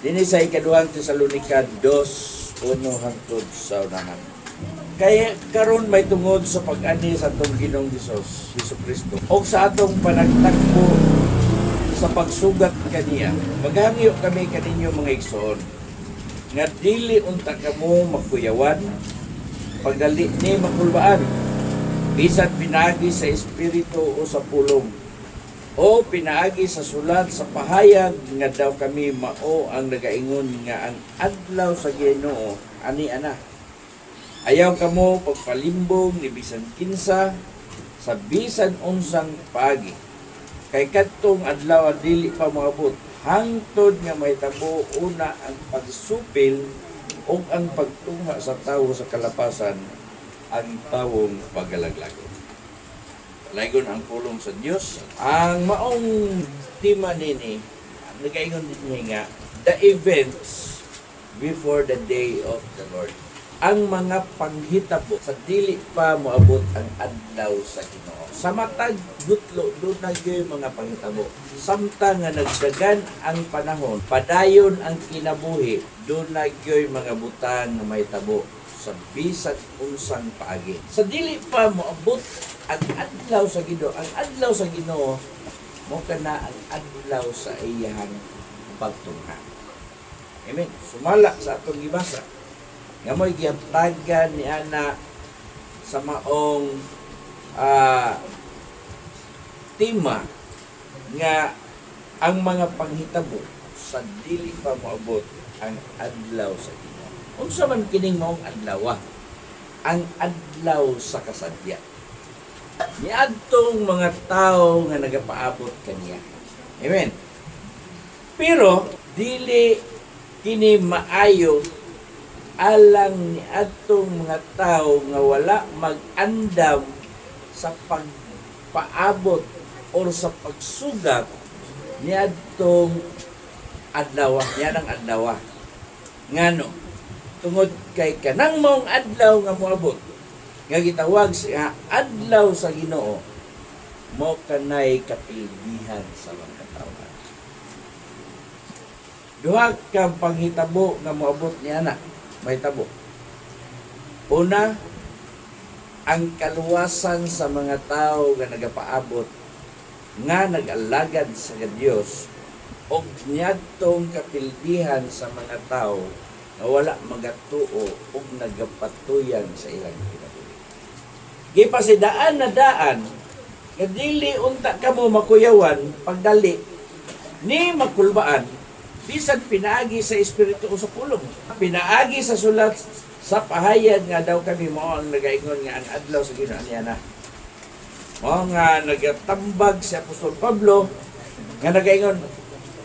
Dini sa ikaduhang Tesalonica 2:1-9. Kaya karon may tungod sa pag-ani sa atong Ginoong Hesus Kristo o sa atong panagtakbo sa pagsugat kaniya. Maghangyo kami kaninyo mga igsoon nga dili unta kamo magkuyawan pagdali ni makulbaan bisan pinaagi sa espiritu o sa pulong o pinaagi sa sulat sa pahayag nga daw kami mao ang nagaingon nga ang adlaw sa Ginoo ani ana. Ayaw kamo pagpalimbong ni bisan kinsa sa bisan unsang paagi. Kay kadtong adlaw dili pa moabot hangtod nga mahitabo una ang pagsupil o ang pagtungha sa tawo sa kalapasan ang tawong pagalaglagon. Laygon ang pulong sa Dios. Ang maong tema nini nagaingon din nga the events before the day of the Lord. Ang mga panghitabo sa dili pa moabot ang adlaw sa Ginoo. Sa matag gutlo doon na yung mga panghitabo. Samtang nga nagdagan ang panahon, padayon ang kinabuhi, doon na yung mga butang na may tabo sa bisan unsang paagi. Sa dili pa moabot ang adlaw sa Ginoo. Ang adlaw sa Ginoo mo kana ang adlaw sa iyang pagtungha. Amen. Sumala sa atong gibasa nga mo'y gihamtagan ni ana sa maong tema nga ang mga panghitabo sa dili pa moabot ang adlaw sa Ginoo. Unsa man kining maong adlaw? Ang adlaw sa kasadya. Niadtong mga tao nga nagapaabot kaniya. Amen. Pero dili kini maayo alang ni atong mga tao nga wala mag-andam sa pagpaabot or sa pagsugat ni atong adlaw, yan ang adlaw. Ngano? Tungod kay kanang maong adlaw nga moabot, nga gitawag sa adlaw sa Ginoo, mo kanay kapilbihan sa mga katawhan. Duha kang panghitabo nga moabot niya na. May tabo. Una, ang kaluwasan sa mga tao nga nagapaabot nga nag-alagad sa Dios o niyadtong kapildihan sa mga tao na wala magatuo o nagapatuyan sa ilang kinabuhi. Gipasidaan na daan nga dili unta kamo makuyawan pagdali ni makulbaan bisan pinaagi sa espiritu o sa pulong. Pinaagi sa sulat sa pahayag nga daw kami mo ang nagaingon nga ang adlaw sa Ginoo niya na. Mo nga nagatambag si Apostol Pablo nga nagaingon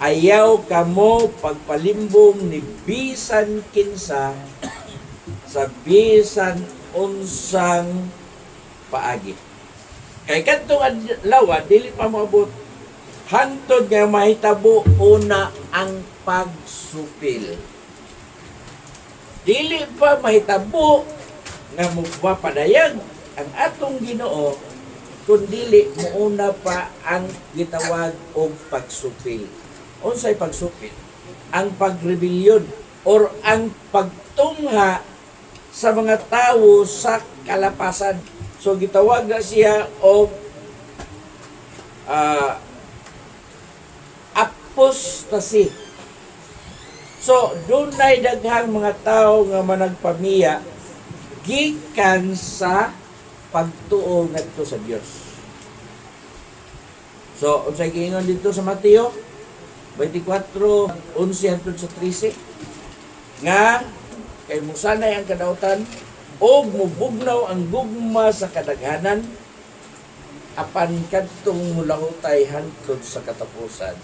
ayaw kamo pagpalimbong ni bisan kinsa sa bisan unsang paagi. Kay kadtong adlaw dili pa moabot hangtod nga mahitabo una ang pagsupil. Dili pa mahitabo nga mapadayag ang atong Ginoo kun dili muuna pa ang gitawag og pagsupil. Unsay pagsupil? Ang pagrebelyon or ang pagtungha sa mga tawo sa kalapasan. So gitawag na siya og apostasy. So, doon na'y daghang mga tao nga managpamiya gikan sa pagtuo ngadto sa Dios. So, unsay giingon dito sa Mateo 24:11-13 nga kay musanay ang kadautan o mubugnaw ang gugma sa kadaghanan apan kadtong mulahutay hangtod sa katapusan.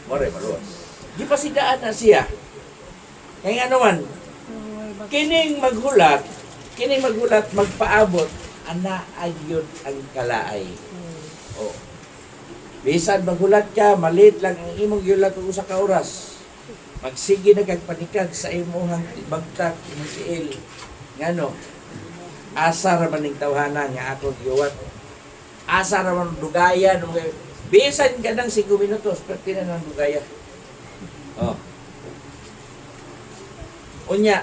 Mare maluwas. Di pa sidaan na siya. Kaya nga naman, kining maghulat, magpaabot, ana agyod ang kalaay. O. Bisan maghulat ka, malit lang ang imong gihulat og usa ka oras. Magsige na kag panikag sa imong bagtak, imong tiil. Ngano? Asa ra man ning tawhana nga ako giuwat. Asa ra man dugayan, bisan ka ng 5 minutos, pwede na ng dugaya. Oh. Unya,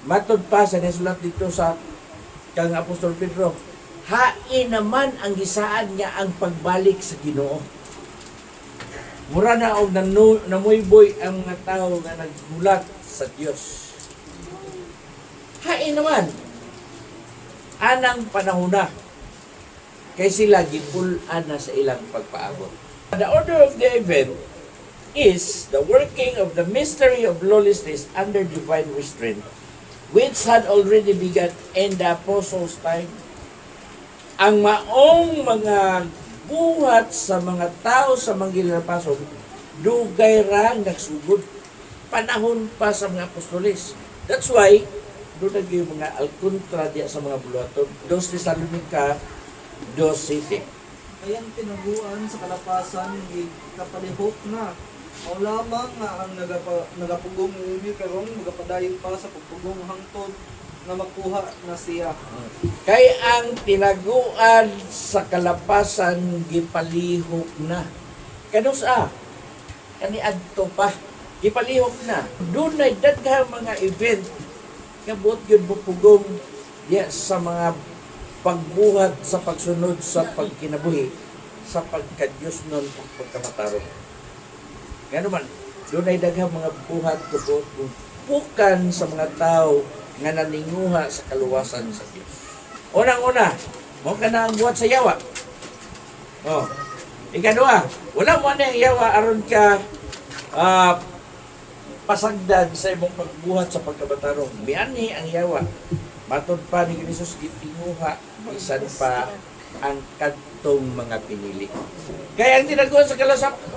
matod pa sa nasulat dito sa kang Apostol Pedro, hain naman ang gisaan niya ang pagbalik sa Ginoo. Mura na og namuyboy ang mga tao nga nagmulat sa Dios. Hain naman anang panahon na kay sila gipulan na sa ilang pagpaabot. The order of the event is the working of the mystery of lawlessness under divine restraint, which had already begun in the apostles' time. Ang maong mga buhat sa mga tao sa mga ginapasok, dugay ra nagsugod. Panahon pa sa mga apostolis. That's why, doon yung mga alkontra diya sa mga buluhaton. 2 Thessalonica 2:7. Ayang tinaguan sa kalapasan, kapalihok na. O lamang nga ang nagapugong ni karon magapadayon pa sa pagpugong hangtod na makuha na siya. Kay ang tinaguan sa kalapasan gipalihok na. Kanusa? Kani adto pa. Gipalihok na. Doon ay daghang mga event kabot yun bupugong diya sa mga pagbuhat sa pagsunod sa pagkinabuhi sa pagkadyos nun o pagkamatarong. Nga naman, doon ay daghang mga buhat kabot bukan sa mga tao nga naninguha sa kaluwasan sa Diyos. Unang-una, mo ka na ang buhat sa yawa. Oh. Ikadua, wala mo na ang yawa aron ka pasagdan sa imong pagbuhat sa pagkabatarong. Miani ang yawa. Matod pa ni Jesus gitinguha bisan pa ang kadtong mga pinili. Kaya ang tinaguan sa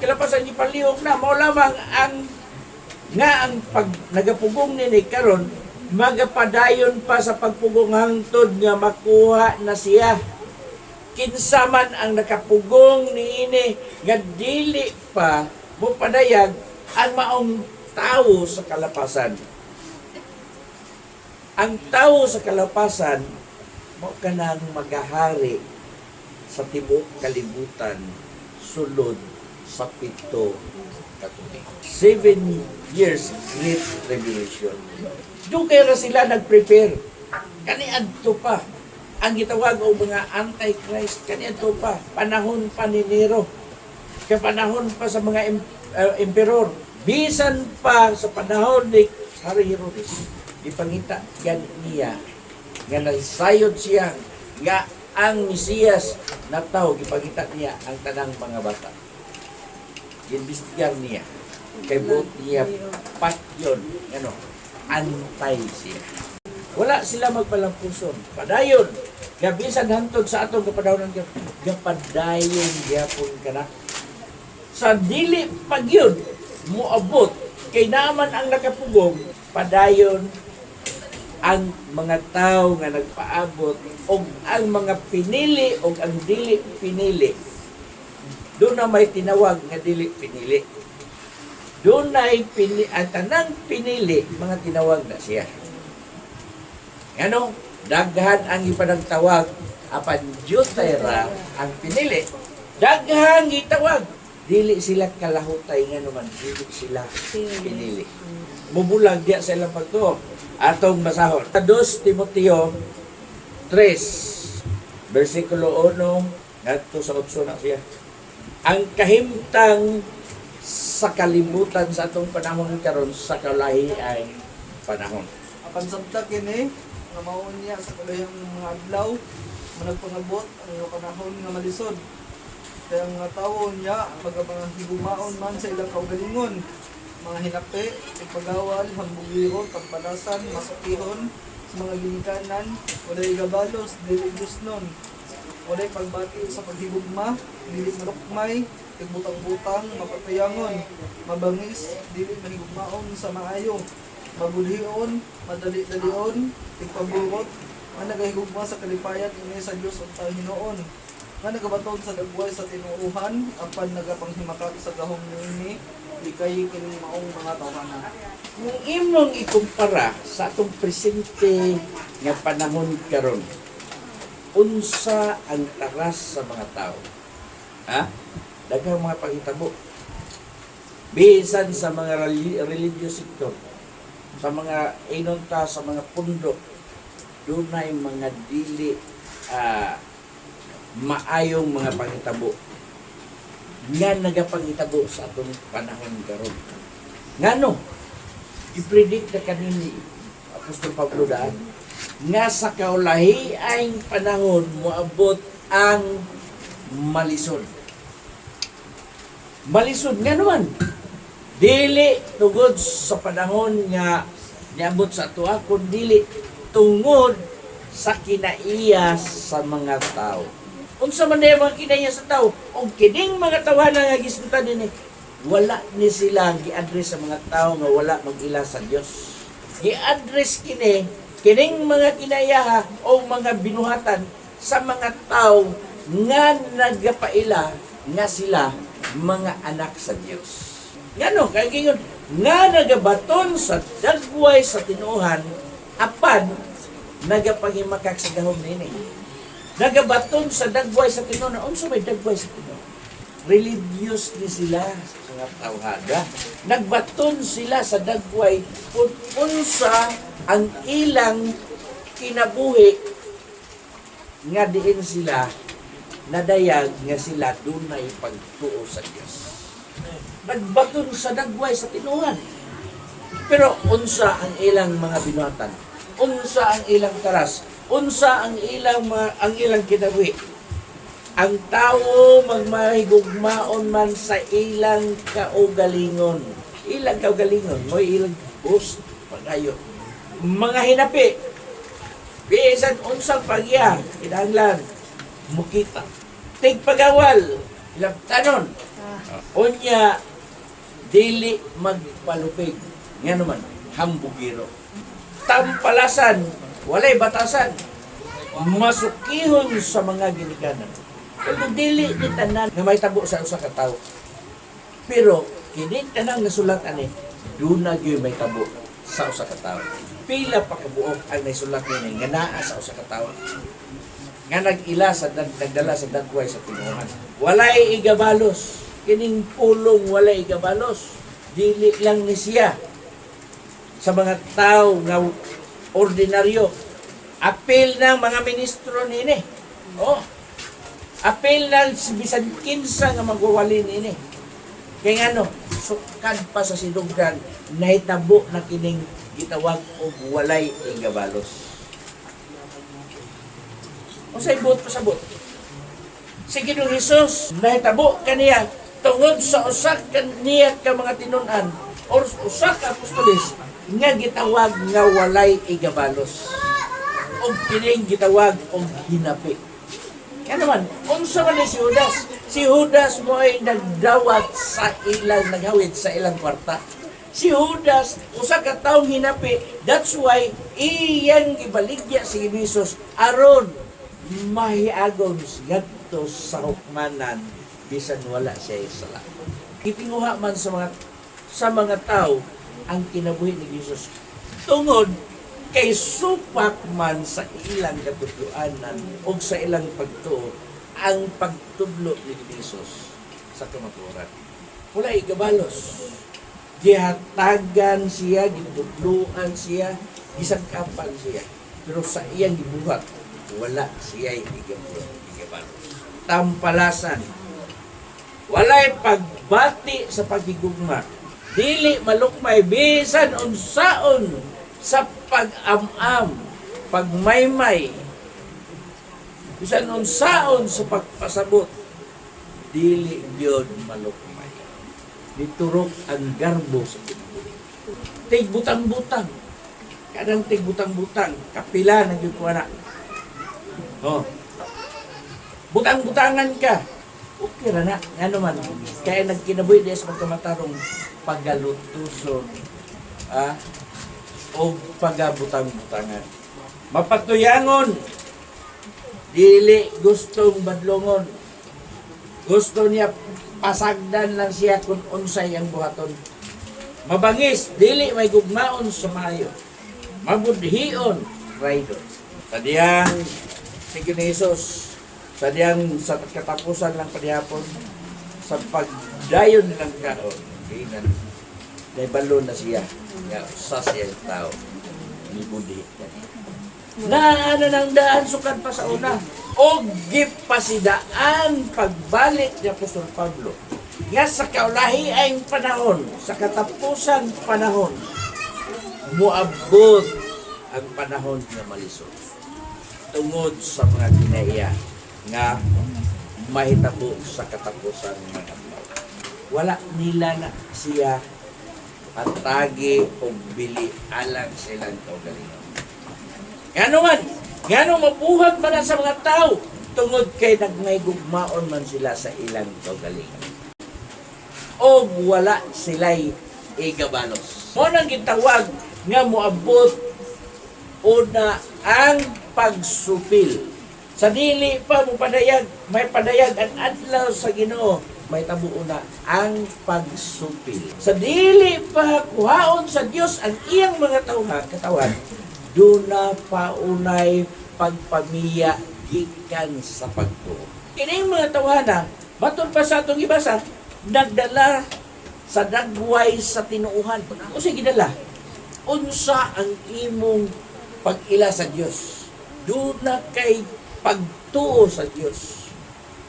kalapasan gipalihok na mao lamang ang pag nagapugong nini karon magapadayon pa sa pagpugong hangtod nga makuha na siya. Kinsa man ang nakapugong niini nga dili pa mo padayag ang maong tao sa kalapasan. Ang tao sa kalapasan mo kanang magahari sa tibuok kalibutan sulod sa 7 katuig. 7 years Great Tribulation. Doon kaya sila nag-prepare. Kaniadto pa. Ang gitawag o mga anti-Christ, kaniadto pa. Panahon pa ni Nero. Kapanahon pa sa mga emperor. Bisan pa sa panahon ni Hari Herodes. Ipangita yan niya. Nga nagsayod siya. Nga ang Mesiyas na tao, ipangita niya ang tanang mga bata. Investigan niya. Kay buot niya patyon. Ano? Antay siya. Wala sila magpalampuson. Padayon. Gabisan hantod sa atong kapadayonan gapadayon gyapon kana. Sa dili pagyud moabot kay naman ang nakapugong padayon ang mga tao nga nagpaabot o ang mga pinili o ang dili pinili. Doon na may tinawag nga dili pinili. Doon na ang tanang pinili, mga tinawag na siya. Ano? Daghan ang ipanagtawag, apan Diyotera ang pinili. Daghan gitawag. Dili sila kalahutay nga naman, dili sila pinili. Mubulag diya sa ilang pagtuo. Atong masahon. 2 Timoteo 3, versikulo 1, ngadto sa 8 na siya. Ang kahimtang sa kalibutan sa atong panahon karon sa kalahian panahon. Apan samtang kini nga mao niya sa kadayang mga adlaw managpangabot ang mga panahon nga malisod. Kaya ang mga tao niya mga higumaon man sa ilang kaugalingon, mga hinapi, ipagawal, hambugiro, pagpalasan, masukihon, sa mga ginikanan, walay gabalos, dili gusnon, walay pagbati sa paghigugma, dili marukmay, tigbutang-butang, mapatayangon, mabangis, dili mahigugmaon sa maayo, magulhion, madali-dalion, tigpaburot, nga nagahigugma sa kalipayan ini sa Dios ug tawo Hinoon, nga nagabaton sa dagway sa tinuuhan, apan nagapanghimakak sa gahom niini, ikay kining maong mga tawhana. Kung imong ikumpara sa atong presente nga panahon karon, unsa ang taras sa mga tao? Ha? Daghang mga panghitabo. Bisan sa mga religious sector, sa mga inunta sa mga pundok, dunay mga dili maayong mga pangitabo nga nagapangitabo sa atong panahon karon. Ngano i-predict na kanini Apostol Pablo daan nga sa kaulahiang panahon moabot ang malisod. Malisod nga naman. Dili tungod sa panahon nga niabot sa atua, kundi tungod sa kinaiya sa mga tao. Unsa man yung mga kinaiya sa tao, o kining mga tawanan nga gisgutan din wala ni sila gi-address sa mga tao nga wala mag-ila sa Dios. Gi-address kining mga kinaiya o mga binuhatan sa mga tao nga nagapaila nga sila mga anak sa Dios. Ngano kay gingon nga nagabaton sa dagway sa tinuhan apan nagapangimakak sa gahom nini. Nagabaton sa dagway sa tinuhan. Unsa may dagway sa tinuhan? Religious ni sila sa mga tawhada. Nagbaton sila sa dagway kung unsa ang ilang kinabuhi nga diin sila nadayag nga sila dunay pagtuo sa Dios. Nagbaton sa dagway sa tinuhan. Pero unsa ang ilang mga binuhatan? Unsa ang ilang karas? Unsa ang ilang kinabuhi? Ang tao magmahigugmaon man sa ilang kaugalingon. Ilang kaugalingon, mo ilang boast pagayo. Mga hinapi. Bisan unsang pagya, kinahanglan mukita. Tigpagawal, ilang tanon. Unya dili magpalupig. Nga naman, hambugiro. Tampalasan, walay batasan. Masukihon sa mga ginikanan. Pero dili ni tanan nga may tabo sa usa ka tawo. Pero kini tanang nasulat ani, duna gyud may tabo sa usa ka tawo. Pila pa kabuok ang nasulat ni nga naa sa usa ka tawo. Nga nag-ila sa nagdala sa dagway sa tinuhan. Walay igabalos. Kining pulong walay igabalos. Dili lang ni siya sa mga tao nga ordinaryo. Apil ng mga ministro nini. Oh. Apil ng bisan kinsa nga magwawali nini. Kaya ano, sukad pa sa sinugdan, nahitabo na kining gitawag og walay igabalos. O sa ibot pasabot. Si Ginoong Hesus, nahitabo kaniya tungod sa usak kaniya ka mga tinunan or usak ka apostolis nga gitawag nga walay igabalos. O kining gitawag og hinapi. Kaya naman, unsa man ni si Judas? Si Judas mo ay nagdawat sa ilang, naghawid sa ilang kwarta. Si Judas, usa ka taong hinapi, that's why iyang gibaligya si Jesus aron mahiagon ngadto sa hukmanan bisan wala siya sala. Itinguha man sa mga tao ang kinabuhi ni Jesus tungod kay supak man sa ilang katudloanan o sa ilang pagtuo ang pagtudlo ni Jesus sa kamatuoran. Wala igabalos. Gihatagan siya, gitudloan siya, gisangkapan siya. Pero sa iyang gibuhat, wala siya igabalos. Tampalasan. Walay pagbati sa pagigugma. Dili malukmay bisan unsaon sa pag-am-am, pagmaymay, bisan unsaon sa pagpasabot, dili gyud malukmay. Diturok ang garbo sa kinabuhi. Tigbutang-butang. Kadang tigbutang-butang, kapila na gyud ko ana. Oh. Butang-butangan ka. Okay ra na, ano man. Kaya nagkinabuhi diya sa pagkamatarong pagalutuson. O pagabutang-butangan. Mapatuyangon. Dili gustong badlongon. Gusto niya pasagdan lang siya kung unsay ang buhaton. Mabangis, dili may gugmaon sa maayo. Mabudhion, raidon. Sadiyang sige ni Jesus, sadiyang sa katapusan lang padihapon, sa pagdayon nilang kaon, naibalo na siya. Nga, sa siya yung tao. Libudi. Na ano nang daan sukad pa sa una. O gipasidaan pagbalik ni Apostol Pablo. Nga sa kaulahiang panahon, sa katapusan panahon, muabot ang panahon nga malisod. Tungod sa mga kinaiya nga mahitabo sa katapusan ng mga tao. Wala nila na siya atagi o bili alang silang kaugalingon. Ngano man, ngano mabuhat man sa mga tao tungod kay nagmaygugmaon man sila sa ilang kaugalingon. O wala sila'y igabalos. Mo nang gitawag nga moabot una ang pagsupil. Sa dili pa mo padayag, may padayag ang adlaw sa Ginoo, may tabuo na ang pagsupil. Sa dili pa kuhaon sa Dios ang iyang mga katawan, duna paunay pagpamiya gikan sa pagtuo. Kining mga tawhana, baton pa sa atong ibasa, nagdala sa dagway sa tinuuhan. O sige dala, unsa ang imong pag-ila sa Dios? Duna kay pagtuo sa Dios.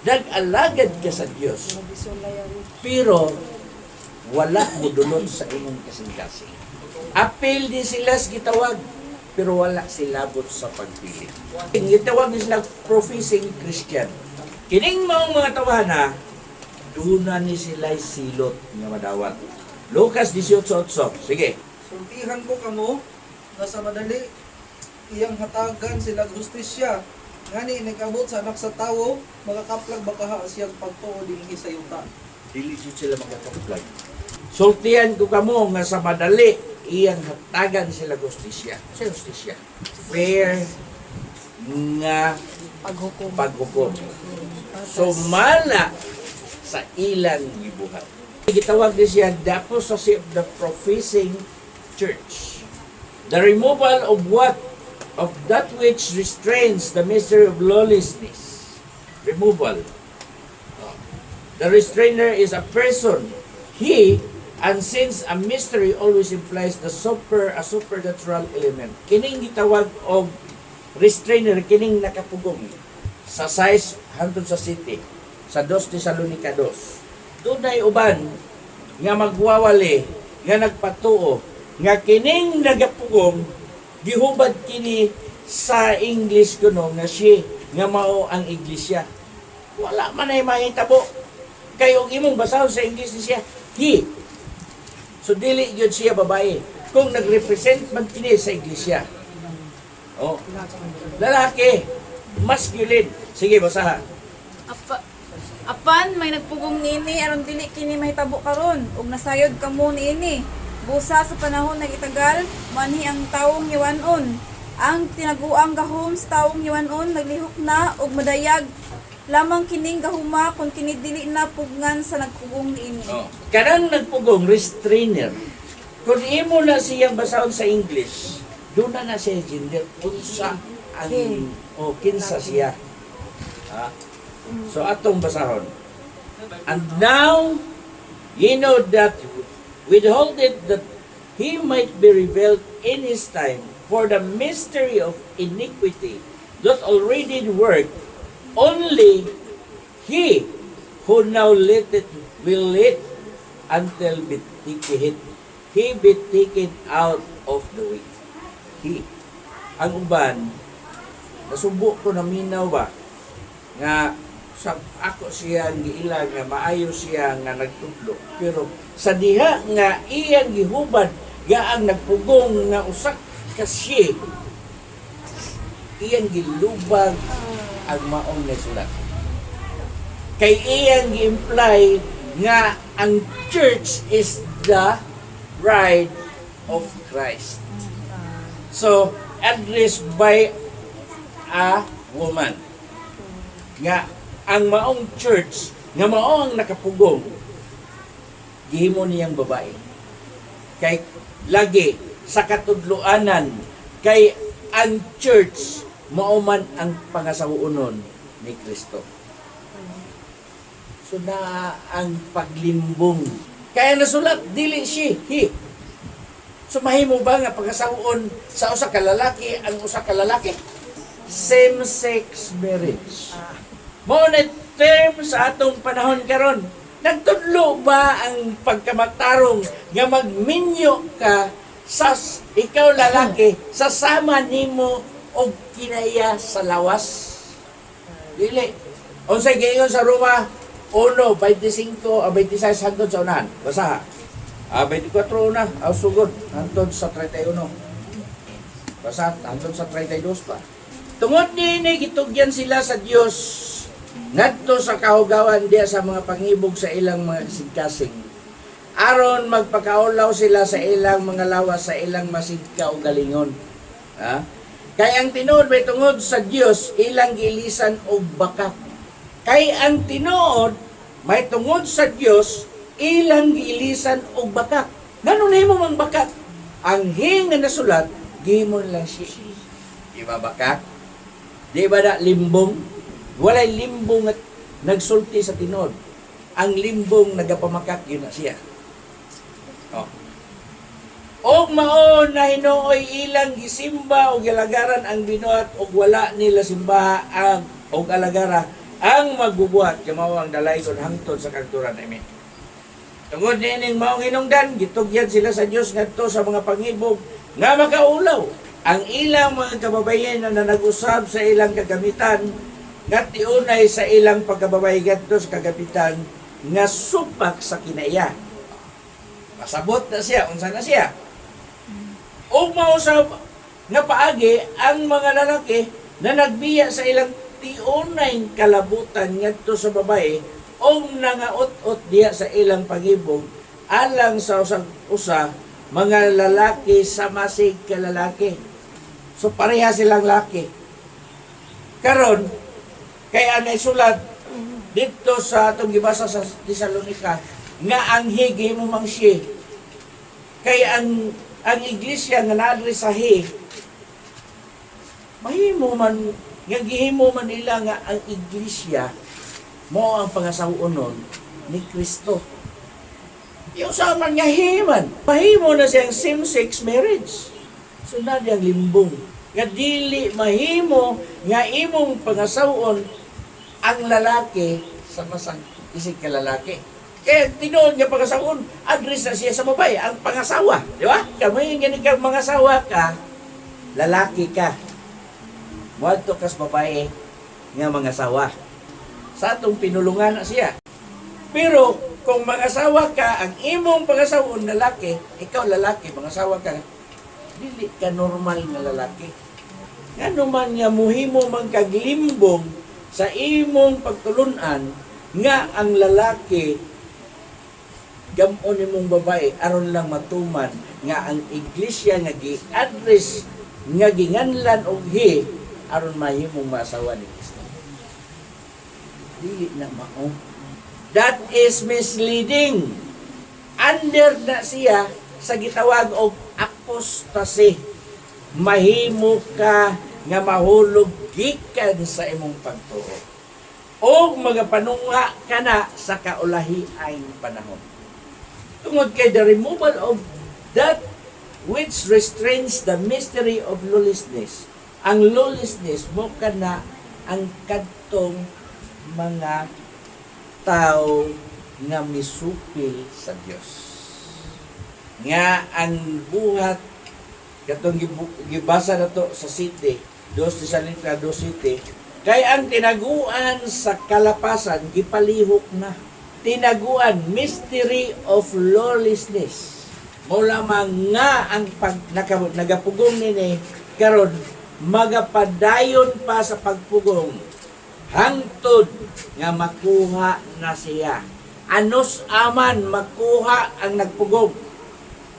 Nag-alagad ka sa Dios. Pero wala mo dulot sa imong kasing-kasing. Apil din sila sa gitawag, pero wala silabot sa pagpili. Gitawag din sila professing Christian. Kining mga tawana, duna ni sila silot nga madawat. Lucas 18:8. Sige. Sultihan ko kamo na sa madali iyang hatagan sila justisya. Ngani nagabot sa anak sa tawo, makakaplag bakaha siyang pagtuo dinhi sa yuta. Dili sila magkakaplag. Sultihan ko kamo nga sa madali iyang hatagan sila justisya. Sa justisya. Fair nga paghukom. So mala sa ilang gibuhat. Gitawag din siya the apostasy of the professing church. The removal of what? Of that which restrains the mystery of lawlessness. Removal. The restrainer is a person. He, and since a mystery always implies a supernatural element. Kining gitawag og restrainer, kining nakapugong sa size hantod sa city, sa 2 Tesalonica 2. Dunay uban nga magwawali, nga nagpatuo, nga kining nagapugong gihubad kini sa English kuno nga siya nga mao ang iglesia. Wala man ay mahitabo. Kayo imong basahon sa English ni siya, he. So dili gyud siya babae. Kung nagrepresent man kini sa iglesia. Oh. Lalaki, masculine. Sige, basahan. Apan may nagpugong niini aron dili kini mahitabo karon ug nasayod kamo niini. Busa sa panahon ng itagal, manhi ang tawong hiwanon. Ang tinaguang gahom sa tawong hiwanon naglihok na ug madayag lamang kining gahuma kung kini dili na pugngan sa nagpugong niini. Oh. Kanang nagpugong restrainer. Kung imo na siyang basahon sa English, doon na siya gender unsa ang kinsa siya. Ha? So atong basahon. And now ye know that withhold it that he might be revealed in his time, for the mystery of iniquity that already worked, only he who now litteth will lit until he be taken out of the way. He. Ang uban, nasubo ko na minaw ba, nga sa ako siya giila nga maayo siya nga nagtudlo, pero sa diha nga iyang gihubad nga ang nagpugong nga usak kasye iyang gilubag ang maong nasulat. Kay iyang gi-imply nga ang church is the bride of Christ. So, addressed by a woman. Nga ang maong church, nga mao ang nakapugong, gihimo niyang babae. Kay lagi sa katudloanan, kay ang church mao man ang pangasawuonon ni Kristo. So na ang paglimbong Kaya nasulat, dili she, he. So mahimo ba nga pagkasawon sa usa ka lalaki ang usa ka lalaki? Same-sex marriage. Mao na term sa atong panahon karon. Nagtudlo ba ang pagkamatarong nga magminyo ka sa ikaw lalaki sasama nimo og kinaya sa lawas? Dili. Unsay giingon sa Roma 1:25 o 26 hangtod sa unahan. Basa. 24 una, sugod hangtod sa 31. Basa hangtod sa 32 pa. Tungod niini gitugyan sila sa Dios ngadto sa kahugawan diya sa mga pangibog sa ilang mga sigkasing. Aron magpakaulaw sila sa ilang mga lawas sa ilang masigka o galingon. Ha? Kay ang tinuod may tungod sa Dios ilang giilisan og bakat. Kay ang tinuod may tungod sa Dios ilang giilisan og bakat. Ngano nimo mang bakat? Ang hing nga nasulat gihimon lang siya. Di ba bakat? Di ba na limbong? Walay limbong at nagsulti sa tinod. Ang limbong nagapamakak, yun na siya. Oh. Og mao na hinuoy ilang gisimba o gilagaran ang binuhat og wala nila simbaha ang og alagara ang magbubuhat kamao ang dalaygon hangtod sa kagturan. Amen. Tungod niining maong hinungdan, gitugyan sila sa Dios ngadto sa mga pangibog nga makaulaw ang ilang mga kababayan na nag-usab sa ilang kagamitan nga tiunay sa ilang pagkababay ngadto sa kagamitan nga supak sa kinaya. Masabot na siya, unsa na siya? O mausap nga paagi ang mga lalaki na nagbiya sa ilang tiunay kalabutan ngadto sa babae o nangaot-ot diya sa ilang pagibog alang sa usa mga lalaki sa masig ka lalaki. So pareha silang laki. Karon kay anay sulat dito sa atong gibasa sa Tesalonica nga ang higi mo mang siya. Kay ang iglesia nga naadri sa he mahimo man nga gihimo man nila nga ang iglesia mo ang pangasawon ni Kristo. Yung sa man nga himan, mahimo na siyang same-sex marriage. Sunod yung limbong. Nga dili mahimo nga imong pangasawon ang lalaki sa masang isig ka lalaki. Kaya tinuod nga pangasawon, address na siya sa babae, ang pangasawa. Di ba? Kami yung ganit mga asawa ka, lalaki ka. Muadto kas babae nga mga asawa. Sa atong pinulungan na siya. Pero kung mag-asawa ka, ang imong pag-asawon lalaki, ikaw lalaki, mag-asawa ka, dili ka normal na lalaki. Nga naman nga muhimo man kaglimbong sa imong pagtulunan nga ang lalaki gamon imong babae aron lang matuman nga ang iglesia nga gi-address nga ginganlan og he aron mahimong maasawa ni Kristo. Dili na mao. That is misleading. Under na siya sa gitawag og apostasy. Mahimo ka nga mahulog gikan sa imong pagtuo. O magapanunga ka na sa kaulahiang panahon. Tungod kay the removal of that which restrains the mystery of lawlessness. Ang lawlessness mo ka na ang kadtong mga tao nga misupil sa Dios. Nga ang buhat katong gibasa nato sa city 2 Tesalonica 2:7 kay ang tinaguan sa kalapasan gipalihok na. Tinaguan mystery of lawlessness. Mo lamang nga ang nagapugong nini karon magapadayon pa sa pagpugong hangtod nga makuha na siya. Anos aman makuha ang nagpugong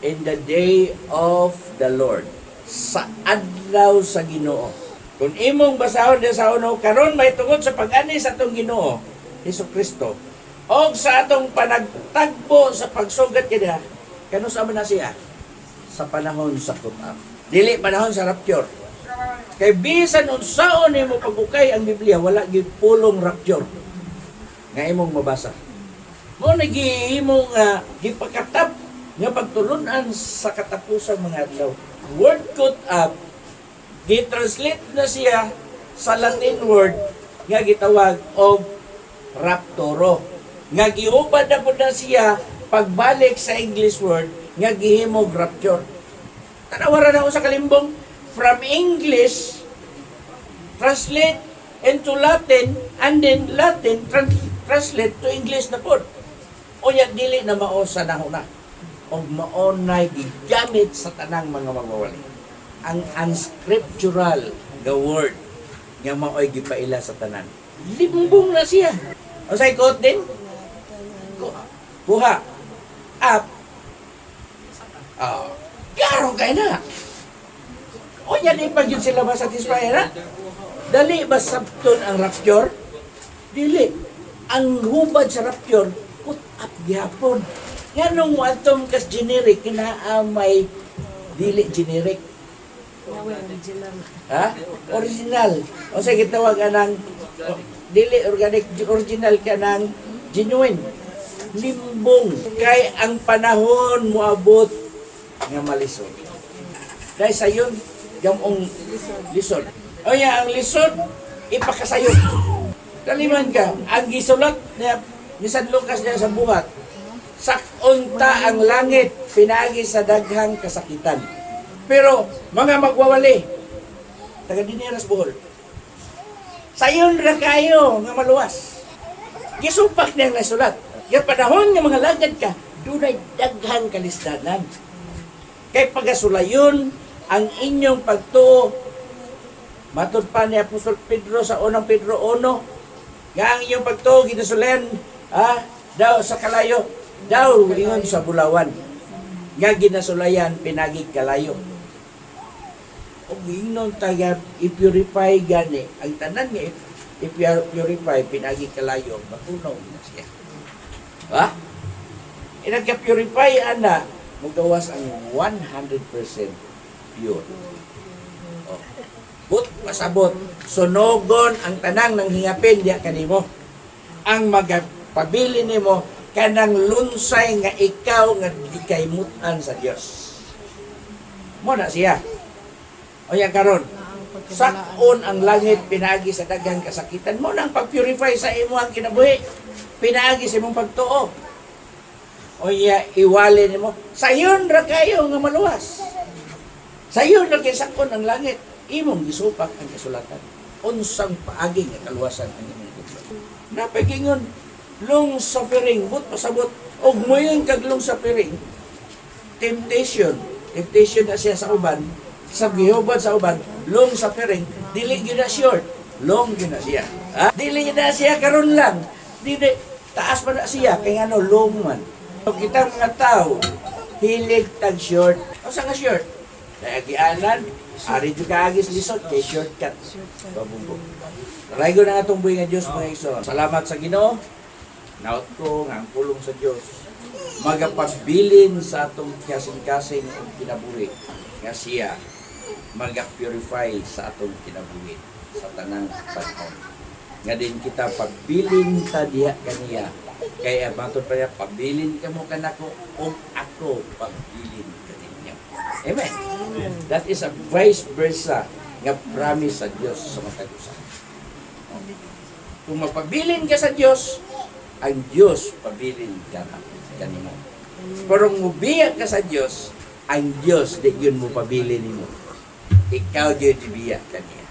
in the day of the Lord. Sa adlaw sa Ginoo. Kung imong basahon din sa uno, karon may tungod sa pag-ani sa atong Ginoo, Hesukristo, o sa atong panagtagpo sa pagsugat kaniya, kanus aman na siya sa panahon sa kutab. Dili panahon sa rapture. Kay bisan unsaon nimo pagukay ang Biblia, wala gyud pulong rapture nga imong mabasa. Mo nagihimo nga gipakatap nga pagtulunan sa katapusang mga adlaw. Word caught up, gitranslate na siya sa Latin word nga gitawag og raptoro. Nga gihubad na po na siya pagbalik sa English word nga gihimog rapture. Tanawaran ako sa kalimbong, from English translate into Latin, and then Latin translate to English na po. Unya dili na mao sa nahuna. O maonay gigamit sa tanang mga magwawali. Ang unscriptural nga word nga maoy gipaila sa tanan. Limbong na siya. O sa ikot din? Kuha. Up. Garo kayo na. O yan pag yun sila masatisfy na. Dali ba sabton ang rapture? Dili. Ang hubad sa rapture, put up gihapon. Yan nung atom kas generic, kinaamay dili generic. Ha? Original. O sa gitawag anang dili organic, original ka ng genuine. Limbong. Kay ang panahon moabot nga malisod. Dahil sa yun, gamong lisod. O ya, ang lisod, ipakasayo. Taliman ka, ang gisulat ni San Lucas niya sa buhat, sakunta ang langit, pinagi sa daghang kasakitan. Pero, mga magwawali, taga Diniras Bohol, sayon ra kayo nga maluwas. Gisupak niyang nasulat. Yung panahon nga mga lagad ka, dunay daghang kalisdanan. Kay pagasulayon, ang inyong pagtuo, matud pa ni Apostol Pedro sa unang Pedro 1, nga ang inyong pagtuo, ginasulayan, daw sa kalayo, daw ingon sa bulawan. Nga ginasulayan, pinagig kalayo. O ingnon taga i-purify gani. Ang tanan nga i-purify, pinagig kalayo, matunaw na siya. Ha? Inagka-purify, ana, magawas ang 100% pure. Oh. But pasabot, sunogon ang tanang ng hingapin diya kanimo. Ang magpabili nimo kanang lunsay nga ikaw nga gikaymutan sa Dios. Mo na siya. O yan karon, sakon ang langit pinagi sa daghang kasakitan mo nang pag-purify sa imo ang kinabuhi. Pinagi sa imong pagtuo. O ya iwali nimo, sayon ra kayo nga maluwas. Sayon ra kay sakon ang langit. Imong gisupak ang kasulatan. Unsang paagi nga kaluwasan ang imong gitulo. Napagingon, long suffering, but pasabot, og moyon kag long suffering, temptation na siya sa uban, sa gihubad sa uban, long suffering, dili gyud na short, long gyud na siya. Ha? Dili gyud na siya karon lang. Dili taas pa na siya kay ano long man. Kita mga tao, hilig tag short. O sa nga short? Kaya gianan, ari jud kaagis lisod kay shortcut. Babunggo. Raygo na atong buhi nga Dios mga igsoon. Salamat sa Ginoo. Naot ko nga ang pulong sa Dios magapabilin sa atong kasing-kasing ug kinabuhi nga siya maga-purify sa atong kinabuhi sa tanang panahon. Nga din kita pabilin ta diha kaniya. Kaya matod pa niya, pabilin ka mo kanako ug ako pabilin ka ninyo. Amen. That is a vice versa nga promise sa Dios sa matag-usa. Kung mapabilin ka sa Dios, ang Dios pabilin ka kanimo. Pero kung mubiyak ka sa Dios, ang Dios di yun mo pabilin nimo. Ikaw Diyo dibiyak kaniya.